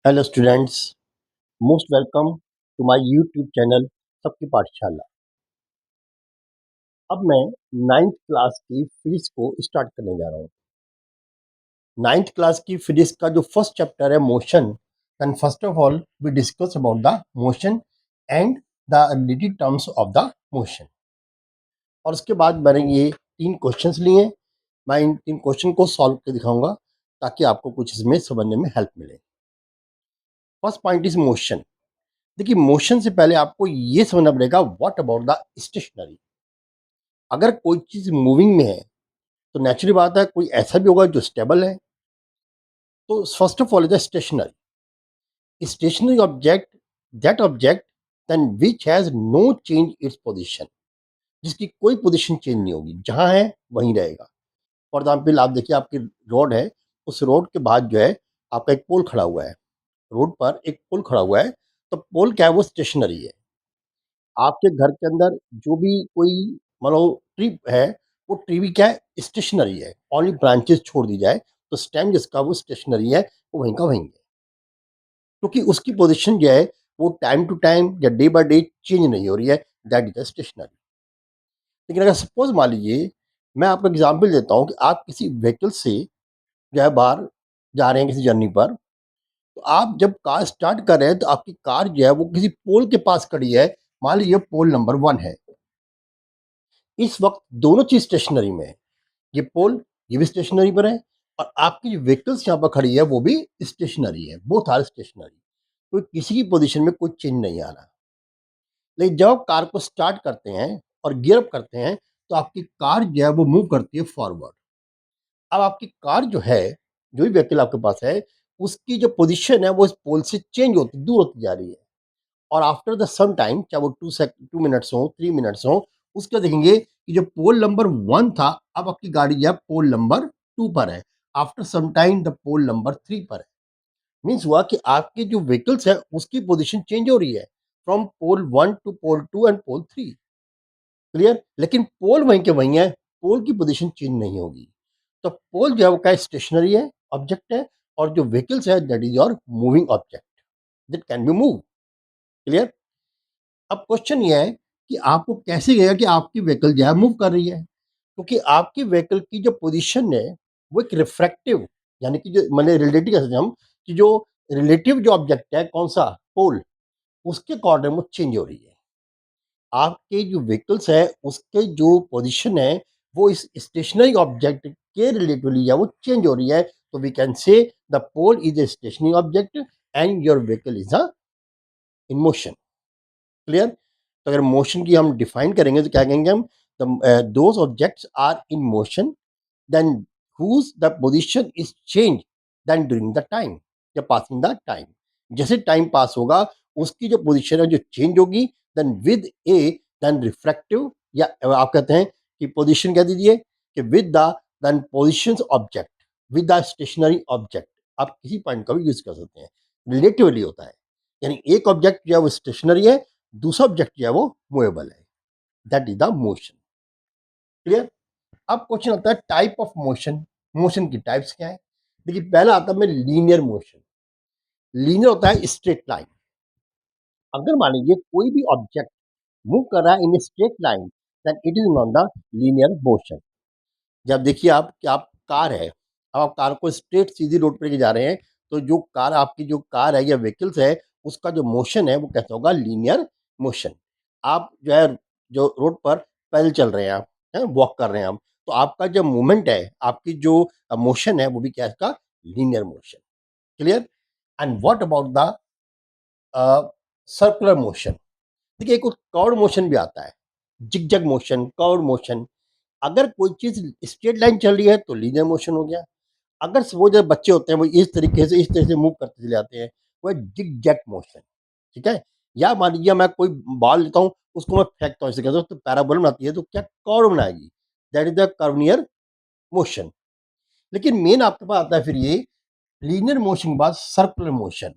Hello students, most welcome to my YouTube channel सबकी पाठशाला। अब मैं नाइन्थ क्लास की फिजिक्स को स्टार्ट करने जा रहा हूँ। नाइन्थ क्लास की फिजिक्स का जो फर्स्ट चैप्टर है motion, and first of all we discuss about the motion and the related terms of the motion. और उसके बाद मैंने ये तीन क्वेश्चंस लिए। मैं इन तीन क्वेश्चन को सॉल्व कर दिखाऊंगा ताकि आपको कुछ इसमें समझने में हेल्प मिले। First point is motion. देखिए, मोशन से पहले आपको ये समझना पड़ेगा व्हाट अबाउट द स्टेशनरी। अगर कोई चीज मूविंग में है तो नेचुरली बात है कोई ऐसा भी होगा जो स्टेबल है। तो first of all is the stationary object, that object then which has no change its position, जिसकी कोई पोजीशन चेंज नहीं होगी, जहां है वहीं रहेगा। फॉर एग्जाम्पल आप देखिए, आपकी रोड है, उस रोड के बाद जो है आपका एक पोल खड़ा हुआ है। रोड पर एक पोल खड़ा हुआ है, तो पोल क्या है, वो स्टेशनरी है। आपके घर के अंदर जो भी कोई मान लो ट्री है, वो ट्री भी क्या है, स्टेशनरी है। ओनली ब्रांचेस छोड़ दी जाए तो स्टेम जिसका वो स्टेशनरी है, वो वहीं का वहीं है, क्योंकि उसकी पोजीशन जो है वो टाइम टू टाइम या डे बाय डे चेंज नहीं हो रही है। That is the stationary. लेकिन अगर सपोज मान लीजिए, मैं आपको एग्जाम्पल देता हूँ कि आप किसी व्हीकल से जो है बाहर जा रहे हैं किसी जर्नी पर, तो आप जब कार स्टार्ट कर रहे हैं तो आपकी कार जो है वो किसी पोल के पास खड़ी है। मान लीजिए पोल नंबर 1 है। इस वक्त दोनों चीज स्टेशनरी में है। ये पोल, ये भी स्टेशनरी पर है, और आपकी जो व्हीकल्स यहाँ पर खड़ी है वो भी स्टेशनरी है। Both are stationary. तो किसी की पोजीशन में कोई चेंज नहीं आ रहा। लेकिन जब आप कार को स्टार्ट करते हैं और गियर अप करते हैं, तो आपकी कार जो है वो मूव करती है फॉरवर्ड। अब आपकी कार जो है, जो भी व्हीकल आपके पास है, उसकी जो पोजीशन है वो इस पोल से चेंज होती, दूर होती जा रही है। और आफ्टर द सम टाइम, चाहे वो 2 मिनट्स हो, 3 मिनट्स हो, उसके देखेंगे कि जो पोल नंबर 1 था, अब आपकी गाड़ी जो है पोल नंबर 2 पर है। After some time the pole number 3 पर है। मीन्स हुआ कि आपके जो व्हीकल्स है उसकी पोजीशन चेंज हो रही है, from pole 1 to pole 2 and pole 3। Clear? लेकिन पोल वहीं के वहीं है, पोल की पोजीशन चेंज नहीं होगी। तो पोल जो है वो क्या स्टेशनरी है, ऑब्जेक्ट है, और जो व्हीकल्स है that is your moving object, that can be move. Clear? अब क्वेश्चन ये है कि आपको कैसे लगेगा कि आपकी व्हीकल जो है मूव कर रही है, क्योंकि आपकी व्हीकल की जो पोजीशन है वो एक रिफ्रैक्टिव, यानी कि जो मैंने रिलेटिव कह सकते हैं हम, कि जो रिलेटिव जो ऑब्जेक्ट है कौन सा, पोल, उसके अकॉर्डिंग वो चेंज हो रही है। आपके जो व्हीकल्स है उसके जो पोजीशन है वो इस स्टेशनरी ऑब्जेक्ट के रिलेटिवली या वो चेंज हो रही है। तो we can say the pole is a stationary object and your vehicle is a in motion. Clear? तो अगर मोशन की हम डिफाइन करेंगे तो क्या कहेंगे हम, those objects are in motion then whose the position is changed then during the time, या passing the time। जैसे टाइम पास होगा उसकी जो पोजीशन है जो चेंज होगी, then with a then refractive, या आप कहते हैं कि पोजीशन कह दीजिए कि with the then positions object with the stationary object. आप किसी पॉइंट का भी यूज कर सकते हैं, रिलेटिवली होता है। यानी एक ऑब्जेक्ट जो है वो स्टेशनरी है, दूसरा ऑब्जेक्ट जो है वो मूवेबल है। That is the motion. Clear? अब क्वेश्चन आता है टाइप ऑफ मोशन। मोशन की टाइप्स क्या है? देखिए, पहला आता है में लीनियर मोशन। लीनियर होता है स्ट्रेट लाइन। अगर मान लीजिए कोई भी ऑब्जेक्ट मूव कर रहा है in straight line, then it is not the linear motion. जब देखिए आप कि आप कार है, अब आप कार को स्ट्रेट सीधी रोड पर लेके जा रहे हैं, तो जो कार आपकी जो कार है या व्हीकल्स है, उसका जो मोशन है वो कैसा होगा, लीनियर मोशन। आप जो है जो रोड पर पैदल चल रहे हैं, आप हैं वॉक कर रहे हैं हम, तो आपका जो मूवमेंट है, आपकी जो मोशन है वो भी क्या है, इसका linear motion. Clear? And what about the circular motion? देखिए, एक कर्व मोशन भी आता है, जिगजैग मोशन, कर्व मोशन। अगर कोई चीज स्ट्रेट लाइन चल रही है तो लीनियर मोशन हो गया। अगर वो जो बच्चे होते हैं वो इस तरह से मूव करते चले जाते हैं, वो जिग जैग मोशन। ठीक है? या मान लीजिए मैं कोई बॉल लेता हूँ, उसको मैं फेंकता हूँ, इसे कहते हैं तो पैराबोला बनाती है, तो क्या कर्व बनाएगी, दैट इज द कर्वनियर मोशन। लेकिन मेन आपके पास आता है फिर ये लीनियर मोशन के बाद सर्कुलर मोशन।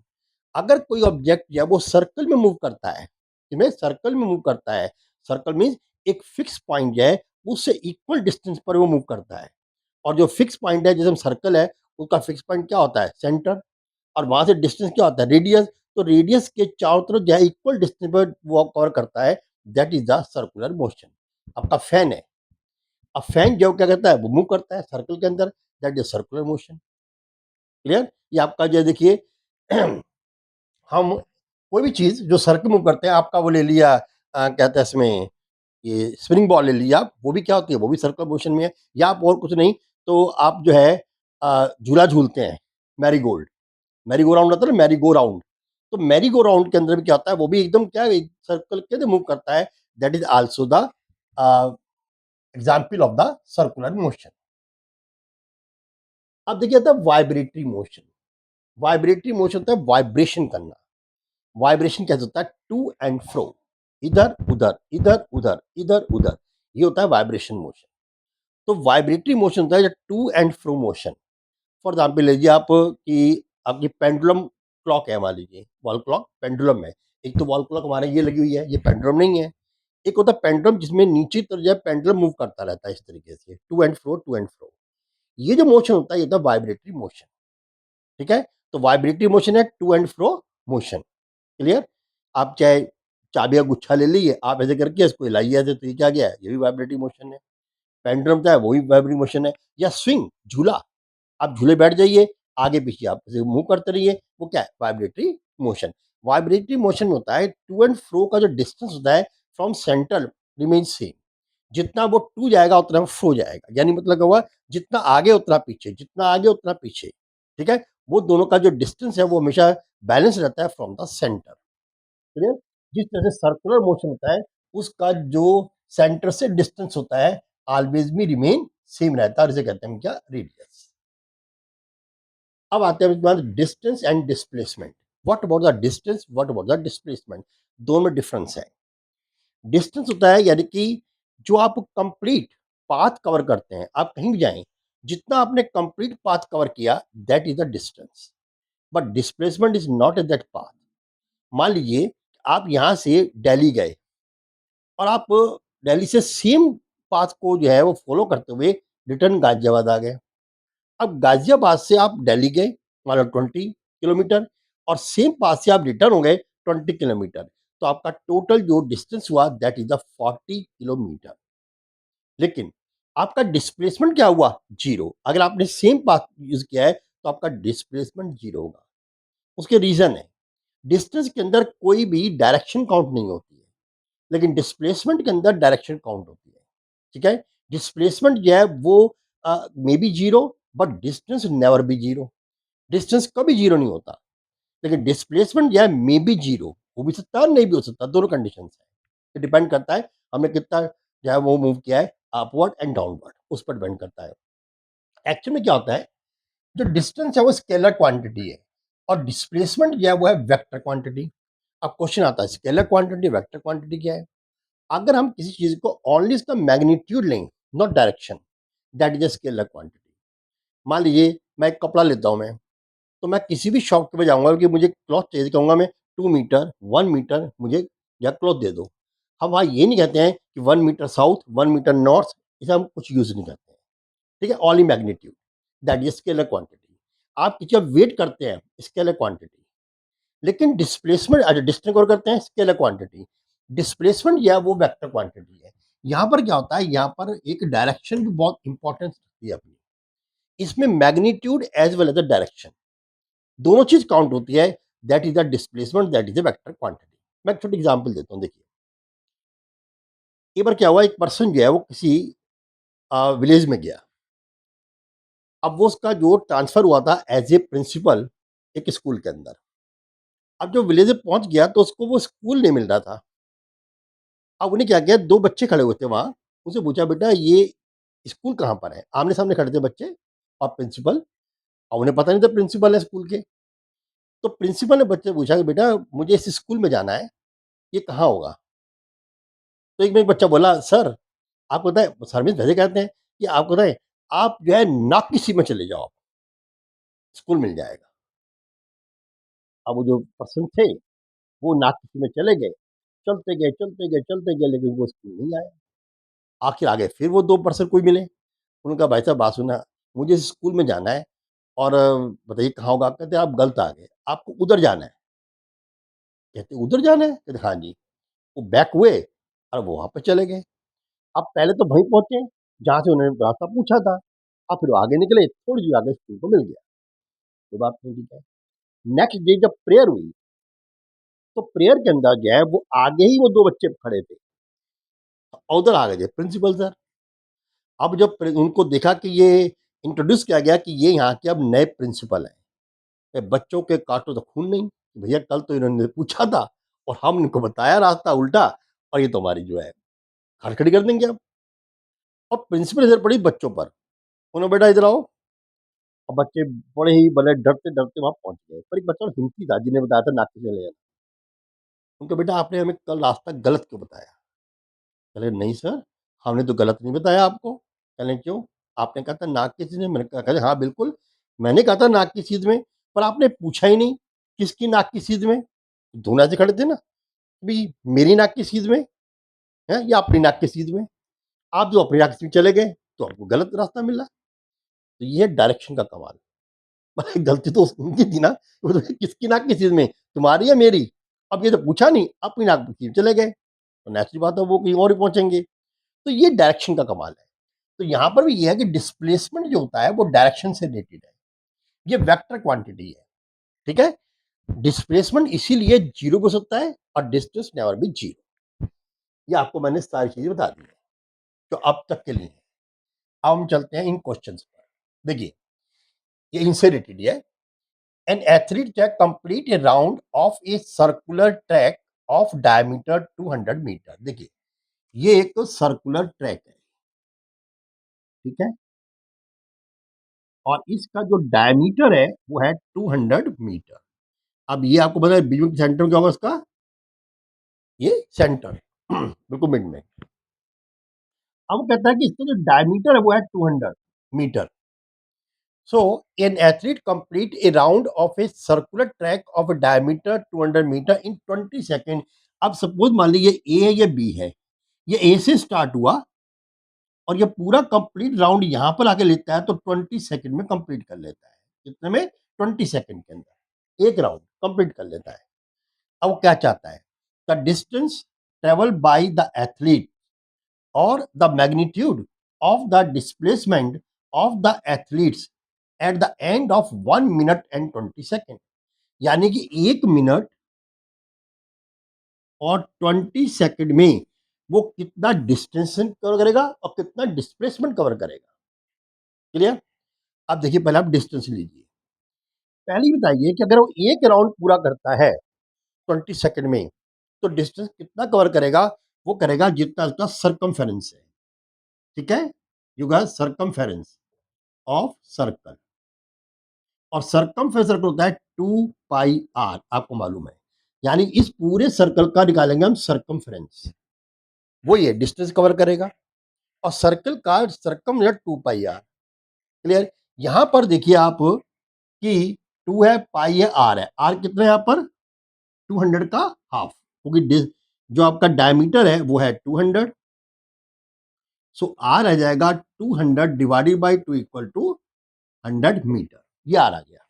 अगर कोई ऑब्जेक्ट या वो सर्कल में मूव करता है, इनमें सर्कल में मूव करता है, सर्कल मीन्स एक फिक्स पॉइंट जो है उससे इक्वल डिस्टेंस पर वो मूव करता है। और जो फिक्स पॉइंट है, जैसे सर्कल है, उसका फिक्स पॉइंट क्या होता है, सेंटर। और वहाँ से डिस्टेंस क्या होता है? रेडियस। तो रेडियस के चारों तरफ जो है इक्वल डिस्टेंस पर वो कवर करता है, that is the circular motion. आपका फैन है, अब फैन जो क्या करता है वो मूव करता है सर्कल के अंदर, that is circular motion. Clear? ये आपका जो है देखिए हम कोई भी चीज़ जो सर्कल मूव करते हैं, आपका वो ले लिया कहते हैं इसमें ये स्पिनिंग बॉल ले लिया आप, वो भी क्या होती है, वो भी सर्कुलर मोशन में है। या आप और कुछ नहीं तो आप जो है झूला झूलते हैं, मैरीगोल्ड, मैरी गो राउंड होता है ना, मैरी गो राउंड। तो मैरी गो राउंड के अंदर भी क्या होता है, वो भी एकदम क्या है, एक सर्कल के अंदर मूव करता है, that is also the example of the circular motion. अब देखिए आता है वाइब्रेटरी मोशन। वाइब्रेटरी मोशन होता है वाइब्रेशन करना। वाइब्रेशन कैसे होता है? टू एंड फ्रो, इधर उधर इधर उधर इधर उधर, ये होता है वाइब्रेशन मोशन। तो वाइब्रेटरी मोशन होता है to and fro motion. For example लीजिए आप कि आपकी पेंडुलम क्लॉक है, मान लीजिए वॉल क्लॉक पेंडुलम है। एक तो वॉल क्लॉक हमारे ये लगी हुई है, ये पेंडुलम नहीं है। एक होता है पेंडुलम जिसमें नीचे की तरफ जो है पेंडुलम मूव करता रहता है इस तरीके से, to and fro to and fro. ये जो मोशन होता है ये होता है वाइब्रेटरी मोशन। ठीक है? तो वाइब्रेटरी मोशन है to and fro motion. Clear? आप चाहे चाबी का गुच्छा ले लीजिए, आप ऐसे करके इसको हिलाइए ऐसे, तो ये क्या गया है, ये भी वाइब्रेटरी मोशन है। पेंडुलम क्या है, वो भी वाइब्रेटरी मोशन है। या स्विंग, झूला, आप झूले बैठ जाइए, आगे पीछे आप ऐसे मूव करते रहिए, वो क्या है, वाइब्रेटरी मोशन। वाइब्रेटरी मोशन में होता है टू एंड फ्रो का जो डिस्टेंस होता है फ्रॉम सेंटर रिमेन सेम। जितना वो टू जाएगा उतना वो फ्रो जाएगा, यानी मतलब क्या हुआ, जितना आगे उतना पीछे, जितना आगे उतना पीछे। ठीक है? वो दोनों का जो डिस्टेंस है वो हमेशा बैलेंस रहता है फ्रॉम द सेंटर। क्लियर? जिस तरह से सर्कुलर मोशन होता है, उसका जो सेंटर से डिस्टेंस होता है ऑलवेज भी रिमेन सेम रहता है, और इसे कहते हैं क्या, रेडियस। अब आते हैं इसके बाद distance and displacement. What about the distance, what about the displacement? दोनों में डिफरेंस है। डिस्टेंस होता है यानी कि जो आप कंप्लीट पाथ कवर करते हैं, आप कहीं भी जाएं, जितना आपने कंप्लीट पाथ कवर किया, that is the distance. But displacement is not at that path. मान लीजिए आप यहाँ से दिल्ली गए, और आप दिल्ली से सेम पाथ को जो है वो फॉलो करते हुए रिटर्न गाजियाबाद आ गए। अब गाजियाबाद से आप दिल्ली गए, मान लो 20 किलोमीटर, और सेम पास से आप रिटर्न हो गए 20 किलोमीटर। तो आपका टोटल जो डिस्टेंस हुआ दैट इज द 40 किलोमीटर। लेकिन आपका डिस्प्लेसमेंट क्या हुआ, जीरो। अगर आपने सेम पाथ यूज किया है तो आपका डिस्प्लेसमेंट जीरो होगा। उसके रीजन है, डिस्टेंस के अंदर कोई भी डायरेक्शन काउंट नहीं होती है, लेकिन डिस्प्लेसमेंट के अंदर डायरेक्शन काउंट होती है। ठीक है? डिस्प्लेसमेंट जो है वो may be zero, but distance never be zero. Distance कभी जीरो नहीं होता, लेकिन डिस्प्लेसमेंट जो है मे बी जीरो, हो भी सकता है और नहीं भी हो सकता, दोनों कंडीशन है। ये डिपेंड करता है हमने कितना जो है वो मूव किया है, अपवर्ड एंड डाउनवर्ड, उस पर डिपेंड करता है। एक्चुअली में क्या होता है, जो डिस्टेंस है वो स्केलर क्वांटिटी है, और डिस्प्लेसमेंट जो है वो है वेक्टर क्वांटिटी। अब क्वेश्चन आता है, स्केलर क्वांटिटी वेक्टर क्वांटिटी क्या है? अगर हम किसी चीज को ओनली इसका मैग्नीट्यूड लें, not direction, that is a scalar quantity. मान लीजिए मैं एक कपड़ा लेता हूँ मैं, तो मैं किसी भी शॉप पे जाऊँगा कि मुझे क्लॉथ चाहिए, तो कहूँगा मैं 2 मीटर, 1 मीटर मुझे या क्लॉथ दे दो। हम वहाँ ये नहीं कहते हैं कि 1 मीटर साउथ, 1 मीटर नॉर्थ, इसे हम कुछ यूज़ नहीं करते हैं। ठीक है? Only magnitude, that is scalar quantity. आप किसी का वेट करते हैं, स्केलर क्वांटिटी। लेकिन डिस्प्लेसमेंट डिस्टेंस कवर करते हैं, स्केलर क्वांटिटी। डिस्प्लेसमेंट या वो वेक्टर क्वांटिटी है। यहाँ पर क्या होता है, यहाँ पर एक डायरेक्शन भी बहुत इंपॉर्टेंस रखती है अपनी। इसमें magnitude as well as the direction, दोनों चीज़ काउंट होती है, that is the displacement, that is the vector quantity. मैं एक छोटी एग्ज़ाम्पल देता हूँ, देखिए। एक बार क्या हुआ, एक पर्सन जो है वो किसी विलेज में गया। अब वो उसका जो ट्रांसफ़र हुआ था एज़ ए प्रिंसिपल एक स्कूल के अंदर। अब जो विलेज में पहुँच गया तो उसको वो स्कूल नहीं मिल रहा था। अब उन्हें क्या किया, 2 बच्चे खड़े हुए थे वहाँ, उनसे पूछा, बेटा ये स्कूल कहाँ पर है? आमने-सामने खड़े थे बच्चे और प्रिंसिपल, और उन्हें पता नहीं था प्रिंसिपल है स्कूल के। तो प्रिंसिपल ने बच्चे से पूछा कि बेटा मुझे इस स्कूल में जाना है, ये कहाँ होगा? तो एक में एक बच्चा बोला, सर आपको पता है, सर में वैसे कहते हैं कि आपको पता है, आप जो है नाक की सीम में चले जाओ, स्कूल मिल जाएगा। अब वो जो पर्सन थे, वो नाक की सीम में चले गए, चलते गए, चलते गए, चलते गए, लेकिन वो स्कूल नहीं आए। आखिर आगे फिर वो 2 पर्सन कोई मिले, उन्होंने कहा, भाई साहब बात सुना, मुझे इस स्कूल में जाना है, और बताइए कहाँ होगा? कहते आप गलत आ गए, आपको उधर जाना है। कहते उधर जाना है? कहते हाँ जी। वो बैक हुए और वो वहाँ पे चले गए। अब पहले तो वहीं पहुँचे, जहाँ से उन्होंने रास्ता पूछा था। अब फिर वो आगे निकले, थोड़ी सी आगे स्कूल को मिल गया, कोई बात नहीं, ठीक है। नेक्स्ट डे जब प्रेयर हुई, तो प्रेयर के अंदर जो है वो आगे ही वो 2 बच्चे खड़े थे और उधर आ गए थे प्रिंसिपल सर। अब जब उनको देखा कि ये इंट्रोड्यूस किया गया कि ये यहाँ के अब नए प्रिंसिपल हैं। बच्चों के काटो तो खून नहीं, भैया कल तो इन्होंने पूछा था और हम इनको बताया रास्ता उल्टा, और ये तो हमारी जो है खाल खड़ी कर देंगे अब। और प्रिंसिपल नजर पड़ी बच्चों पर, उन्होंने बेटा इधर आओ। और बच्चे बड़े ही बड़े डरते डरते वहां पहुंच गए, पर एक बच्चा हिम्मती था जिन्हें बताया था नाके से ले जाना। उनका बेटा आपने हमें कल रास्ता गलत क्यों बताया? चले नहीं सर, हमने तो गलत नहीं बताया आपको। चलें क्यों? आपने कहा था नाक की चीज में, मैंने कहा कहते, हाँ बिल्कुल, मैंने कहा था नाक की चीज में, पर आपने पूछा ही नहीं किसकी नाक की चीज में। दोनों ऐसे खड़े थे ना, भी मेरी नाक की सीध में है या अपनी नाक की सीध में। आप जो अपनी नाक की सीध में चले गए तो आपको गलत रास्ता मिला। तो ये डायरेक्शन का कमाल। भाई गलती तो उनकी थी ना, वो तो किसकी नाक की सीध में, तुम्हारी या मेरी? अब ये तो पूछा नहीं, अपनी नाक की सीध में चले गए, तो नेचुरल बात है वो कहीं और ही पहुंचेंगे। तो ये डायरेक्शन का कमाल है। तो यहाँ पर भी ये है कि डिस्प्लेसमेंट जो होता है वो डायरेक्शन से रिलेटेड है। ये वेक्टर क्वांटिटी है, ठीक है। डिस्प्लेसमेंट इसीलिए जीरो हो सकता है और डिस्टेंस नेवर बी जीरो। ये आपको मैंने सारी चीजें बता दी है जो अब तक के लिए है। अब हम चलते हैं इन क्वेश्चंस पर। देखिए, ये इनसे रिलेटेड है। An athlete can complete a round of a circular track of diameter 200 metre. देखिए, ये एक तो सर्कुलर ट्रैक है, ठीक है, और इसका जो डायमीटर है वो है 200 मीटर। अब ये आपको पता है बीच में सेंटर क्या होगा इसका? ये सेंटर बिल्कुल मिड में। अब वो कहता है कि इसका जो डायमीटर है वो है 200 metre. So, an athlete complete a round of a circular track of a diameter 200 metre in 20 second. अब सपोज मान लीजिए ए है, ये बी है, ये ए से स्टार्ट हुआ और ये पूरा कंप्लीट राउंड यहाँ पर आके लेता है तो 20 सेकेंड में कंप्लीट कर लेता है। कितने में? 20 सेकेंड के अंदर एक राउंड कंप्लीट कर लेता है। अब वो क्या चाहता है? The distance travel by the athlete or the magnitude of the displacement of the athletes at the end of 1 minute and 20 second. यानी कि 1 मिनट और 20 सेकेंड में वो कितना डिस्टेंस कवर करेगा और कितना डिस्प्लेसमेंट कवर करेगा। क्लियर? अब देखिए, पहले आप डिस्टेंस लीजिए। पहले ही बताइए कि अगर वो एक राउंड पूरा करता है 20 सेकेंड में, तो डिस्टेंस कितना कवर करेगा? वो करेगा जितना उसका सरकमफेरेंस है, ठीक है। You gas circumference of circle, और सरकमफेरेंस सर्कल होता है 2 पाई आर, आपको मालूम है। यानी इस पूरे सर्कल का निकालेंगे हम सरकमफेरेंस, वो ये डिस्टेंस कवर करेगा। और सर्कल का सरकम 2 पाई आर। क्लियर? यहां पर देखिए आप कि 2 है, पाई है, आर है। आर कितना है यहाँ पर? 200 का हाफ, क्योंकि जो आपका डायमीटर है वो है 200। सो आर आ जाएगा 200 divided by 2 equal to 100 metre. ये आर आ गया।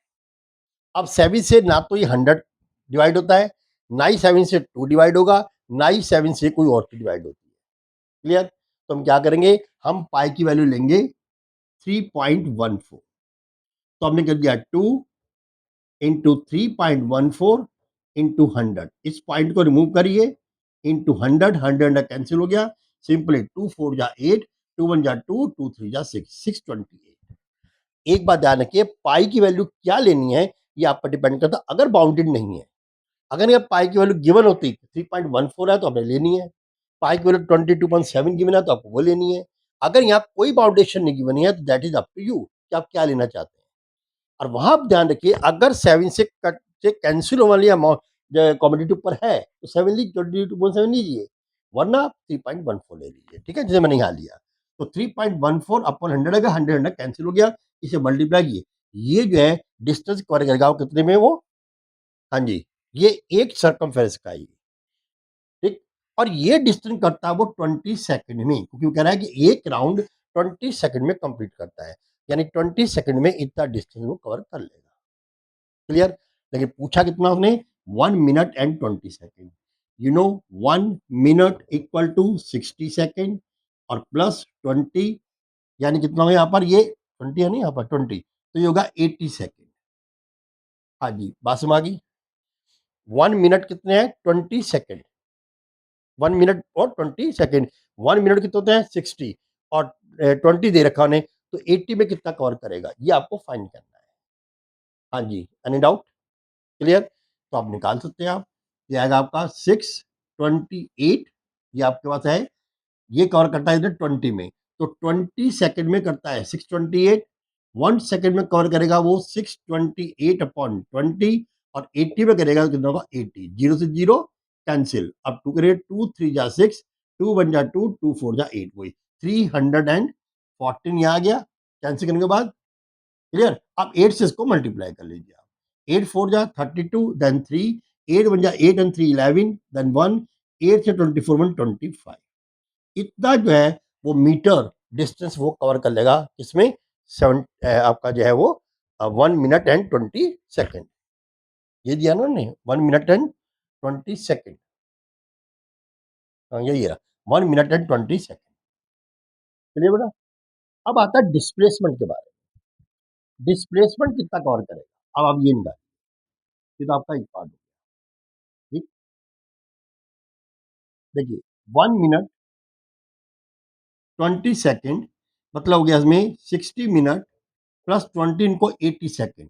अब 7 से ना तो ये 100 डिवाइड होता है, ना ही 7 से 2 डिवाइड होगा, ना ही 7 से कोई और चीज डिवाइड होती है। क्लियर? तो हम क्या करेंगे? हम पाई की वैल्यू लेंगे 3.14। तो हमने कर दिया 2 इंटू 3.14 इंटू 100। इस पॉइंट को रिमूव करिए, इंटू 100, 100 कैंसिल हो गया। सिंपली 2 4 जा 8, 2 1 जा 2, 2 3 जा 6, 628। एक बात ध्यान रखिए, पाई की वैल्यू क्या लेनी है ये आप पर डिपेंड करता है। अगर बाउंडेड नहीं है, अगर ये पाई की वैल्यू गिवन होती 3.14 है तो हमें लेनी है, पाई की वैल्यू 22.7 गिवन है तो आपको वो लेनी है। अगर यहाँ कोई बाउंडेशन नहीं गिवन है तो that is up to you कि आप क्या लेना चाहते हैं। और वहां आप ध्यान रखिए, अगर 7 से कट से कैंसिल होने वाली अमाउंट कॉम्पिटेटिव पर है तो 7 ली 22.7 लीजिए, वरना 3.14 ले लीजिए, ठीक है, जैसे मैंने यहाँ लिया। तो 3.14 अपॉन 100 अगर 100 कैंसिल हो गया, इसे मल्टीप्लाई किए, ये जो है डिस्टेंस कवर करेगा वो कितने में? वो, हाँ जी, ये एक सर्कमफेरेंस का ही, ठीक। और ये डिस्टेंस करता है वो 20 सेकंड में, क्योंकि वो कह रहा है कि एक राउंड 20 सेकंड में कंप्लीट करता है, यानी 20 सेकंड में इतना डिस्टेंस वो कवर कर लेगा। क्लियर? लेकिन पूछा कितना उसने, 1 minute and 20 second. You know 1 minute equal to 60 second और प्लस 20, यानी कितना होगा यहाँ पर, ये 20 है नहीं यहाँ पर 20, तो ये होगा 80 सेकंड। हाँ जी, बात समझ आ गई? 1 मिनट कितने हैं, 20 सेकंड। 1 मिनट और 20 सेकंड। 1 मिनट कितने होते हैं, 60, और 20 दे रखा उन्हें, तो 80 में कितना कवर करेगा, ये आपको फाइंड करना है। हाँ जी, एनी डाउट? क्लियर? तो आप निकाल सकते हैं आप। ये आएगा आपका 628, ये आपके पास है, ये कवर करता है इधर 20 में, तो 20 सेकंड में करता है 628, 1 सेकंड में कवर करेगा वो 628 अपॉन 20, और 80 में करेगा तो कितना होगा, 80। 0 से 0 कैंसिल, अब 2 करेंगे, 2 3 जा 6, 2 1 जा 2, 2 4 जा 8, वही 314 यहाँ आ गया कैंसिल करने के बाद। क्लियर? अब 8 से इसको मल्टीप्लाई कर लीजिए आप। 8 4 जा 32, देन 3, 8 1 जा 8 एंड 3 11, देन 1, 8 से 24 1 25। इतना जो है वो मीटर डिस्टेंस वो कवर कर लेगा, इसमें आपका जो है वो 1 मिनट एंड 20 सेकंड। ये दिया ना उन्होंने, 1 मिनट एंड 20 सेकंड। हाँ, यही है, 1 मिनट एंड 20 सेकंड। चलिए बेटा, अब आता है डिस्प्लेसमेंट के बारे में। डिस्प्लेसमेंट कितना कवर करेगा, अब आप ये निकालिए, ये तो आपका एक पार्ट हो गया। ठीक, देखिए 1 मिनट 20 सेकंड मतलब हो गया इसमें 60 मिनट प्लस 20 इनको 80 सेकंड।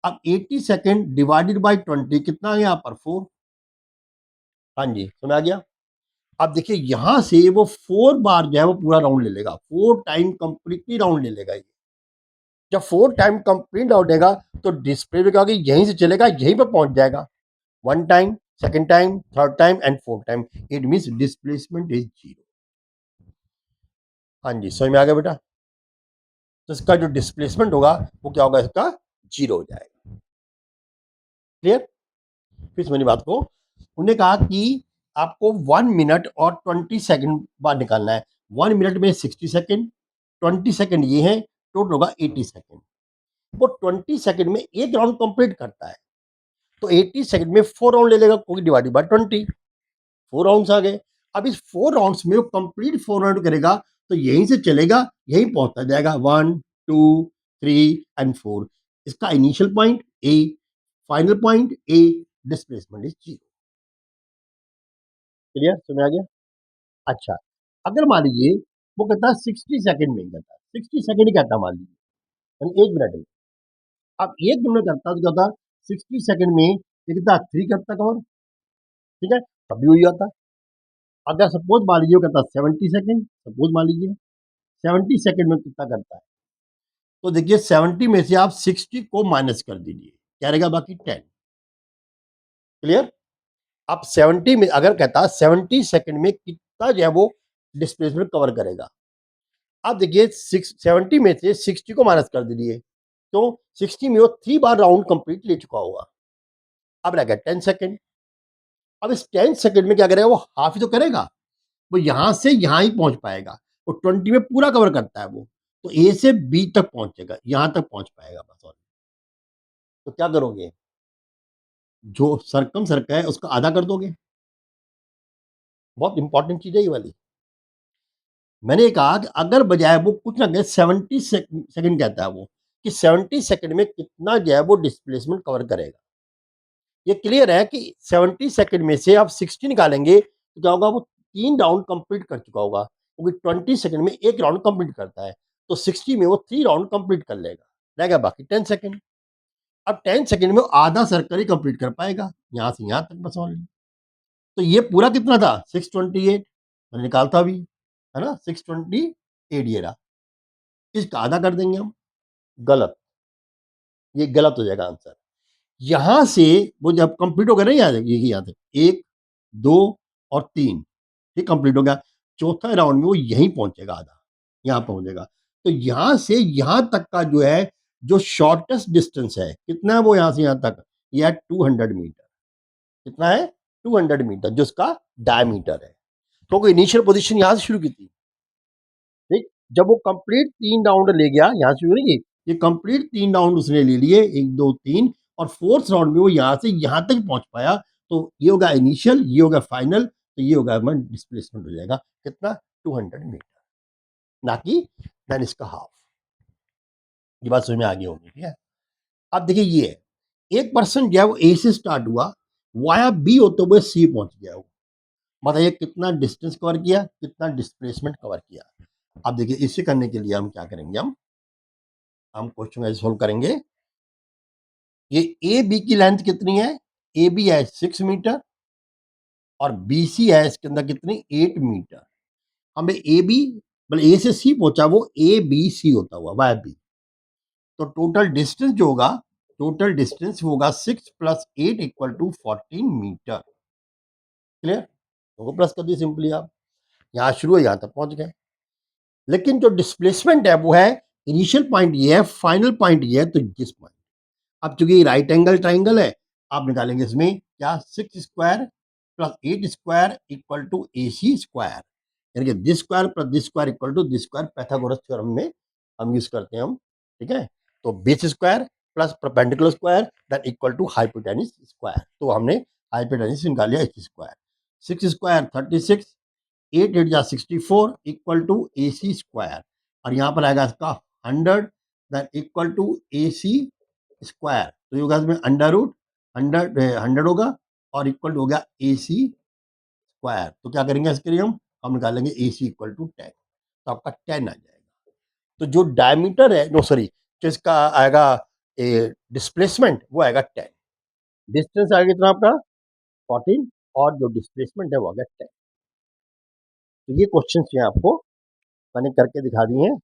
अब 80 सेकंड डिवाइडेड बाय 20 कितना है यहाँ पर, 4। हाँ जी, समझ आ गया? अब देखिए यहाँ से वो 4 बार जो है वो पूरा राउंड ले लेगा, 4 टाइम कंप्लीटली राउंड ले लेगा ये। जब 4 टाइम कंप्लीट राउंड लेगा तो डिस्प्ले में क्या होगा, यहीं से चलेगा, यहीं पे पहुंच जाएगा। 1 time, second time, third time and fourth time, it means displacement is 0। हाँ जी, समझ में आ गया बेटा? तो इसका जो डिस्प्लेसमेंट होगा वो क्या होगा, इसका 0 हो जाएगा। क्लियर? फिर मेरी बात को, उन्होंने कहा कि आपको 1 मिनट और 20 सेकंड बाद निकालना है। 1 मिनट में 60 सेकंड, 20 सेकंड ये है, टोटल होगा 80 सेकंड। वो 20 सेकंड में एक राउंड कंप्लीट करता है, तो 80 सेकंड में 4 राउंड ले लेगा, क्योंकि डिवाइडेड बाय 20, 4 राउंड्स आ गए। अब इस 4 राउंड्स में वो कंप्लीट 4 राउंड करेगा, तो यहीं से चलेगा, यहीं पहुंचता जाएगा, 1 2 3 एंड 4। इसका initial point A, final point A, displacement is 0। Clear? समझ आ गया? अच्छा, अगर मान लीजिए वो कहता है 60 सेकंड में कहता है, 60 सेकंड ही कहता है मान लीजिए, यानी 1 मिनट में। अब 1 मिनट में करता है तो क्या होता है, 60 सेकंड में ये कितना 3 करता कवर, ठीक है, तब भी वही आता। अगर सपोज मान लीजिए वो कहता है 70 सेकंड, सपोज मान लीजिए 70 सेकंड में कितना करता है, तो देखिए 70 में से आप 60 को माइनस कर दीजिए, क्या रहेगा बाकी 10। क्लियर? अब 70 में अगर कहता है 70 सेकंड में कितना जो है वो डिस्प्लेसमेंट कवर करेगा, अब देखिए 70 में से 60 को माइनस कर दीजिए, तो 60 में वो 3 बार राउंड कंप्लीट ले चुका होगा। अब रह गया 10 सेकंड। अब इस 10 सेकंड में क्या करेगा, वो हाफ ही तो करेगा, वो यहां से यहां ही पहुंच पाएगा। वो 20 में पूरा कवर करता है वो, तो ए से बी तक पहुंचेगा, यहां तक पहुंच पाएगा बस। और तो क्या करोगे, जो सरकम सर्कल है उसका आधा कर दोगे। बहुत इंपॉर्टेंट चीज है ये वाली। मैंने कहा कि अगर बजाय वो कुछ ना कहे 70 सेकंड कहता है वो, कि 70 सेकंड में कितना जो है वो डिस्प्लेसमेंट कवर करेगा। ये क्लियर है कि 70 सेकंड में से आप 60 निकालेंगे तो क्या होगा, वो 3 राउंड कंप्लीट कर चुका होगा, क्योंकि 20 सेकंड में एक राउंड कंप्लीट करता है, तो 60 में वो 3 राउंड कंप्लीट कर लेगा, रहेगा बाकी 10 सेकंड। अब 10 सेकंड में वो आधा सर्कल ही कंप्लीट कर पाएगा, यहाँ से यहाँ तक बस ओनली। तो ये पूरा कितना था, 628, मैंने निकालता भी है ना, 628 ये रहा। इसका आधा कर देंगे हम, गलत, ये गलत हो जाएगा आंसर। यहां से वो जब कंप्लीट हो गया ना, याद ये याद है, 1 2 और 3, ये कंप्लीट हो गया। चौथा राउंड में वो यहीं पहुंचेगा, आधा यहाँ पहुंचेगा। तो यहां से यहां तक का जो है, जो शॉर्टेस्ट डिस्टेंस है कितना है, वो यहां से यहां तक, ये है 200 मीटर। कितना है, 200 मीटर, जो उसका डायमीटर है। तो इनिशियल पोजीशन यहां से शुरू की थी, ठीक, जब वो कंप्लीट 3 राउंड ले गया, यहाँ से सुनिए, ये कंप्लीट 3 राउंड उसने ले लिए, 1, 2, 3 और 4th राउंड में वो यहाँ से यहाँ तक पहुँच पाया, तो ये होगा इनिशियल, ये होगा फाइनल, तो ये होगा हमारा डिस्प्लेसमेंट हो जाएगा, कितना? 200 मीटर, ना कि देन इसका हाफ। ये बात समझ में आ गई होगी, ठीक है? अब देखिए ये है, एक पर्सन जो है वो ए से स्टार्ट हुआ, वाया बी होते हुए सी पहुँच गया वो। बताइए कितना डिस्टेंस कवर किया, कितना डिस्प्लेसमेंट कवर किया। अब देखिए इसे करने के लिए हम क्या करेंगे, हम क्वेश्चन ऐसे सोल्व करेंगे। ये ए बी की लेंथ कितनी है? ए बी है 6 मीटर और बी सी है इसके अंदर कितनी? 8 मीटर। हमें ए बी मतलब ए से सी पहुंचा, वो ए बी सी होता हुआ वाई बी, तो टोटल डिस्टेंस जो होगा, टोटल डिस्टेंस होगा 6 + 8 = 14 मीटर। क्लियर? तो प्लस कर दी सिंपली, आप यहाँ शुरू है यहाँ तक पहुंच गए। लेकिन जो डिस्प्लेसमेंट है वो है, इनिशियल पॉइंट ये है, फाइनल पॉइंट ये है, तो जिस पॉइंट, अब चूंकि राइट एंगल ट्राइंगल है, आप निकालेंगे इसमें क्या? 6 square plus 8 square equal to A C square, यानी कि this square plus this square equal to this square, Pythagoras theorem में हम यूज करते हैं हम, ठीक है? तो base square plus perpendicular square that equal to hypotenuse square, तो हमने हाइपोटेन्यूज निकाल लिया एच स्क्वायर। 6 स्क्वायर 36, 8 8 जा 64 equal to A C square, और यहाँ पर आएगा इसका 100 that equal to A C square, तो ये होगा इसमें अंडर रूट 100 होगा और इक्वल हो गया ए सी स्क्वायर। तो क्या करेंगे इसके लिए, हम निकालेंगे ए सी इक्वल टू 10, तो आपका 10 आ जाएगा। तो जो डायमीटर है, नो सॉरी, जो इसका आएगा डिस्प्लेसमेंट, वो आएगा 10, डिस्टेंस आएगा कितना आपका? 14, और जो डिस्प्लेसमेंट है वो आ गया 10। तो ये क्वेश्चन हैं आपको मैंने करके दिखा दिए हैं,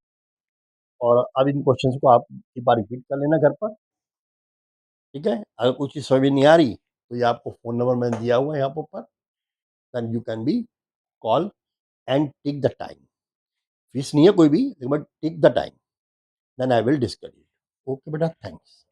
और अब इन क्वेश्चंस को आप एक बार रिपीट कर लेना घर पर, ठीक है? अगर कोई चीज़ समझ में नहीं आ रही, तो ये आपको फ़ोन नंबर मैंने दिया हुआ है यहाँ पर ऊपर, then you can be call and take the time. Fees नहीं है कोई भी, but take the time, then I will discuss it. Okay बेटा, थैंक्स।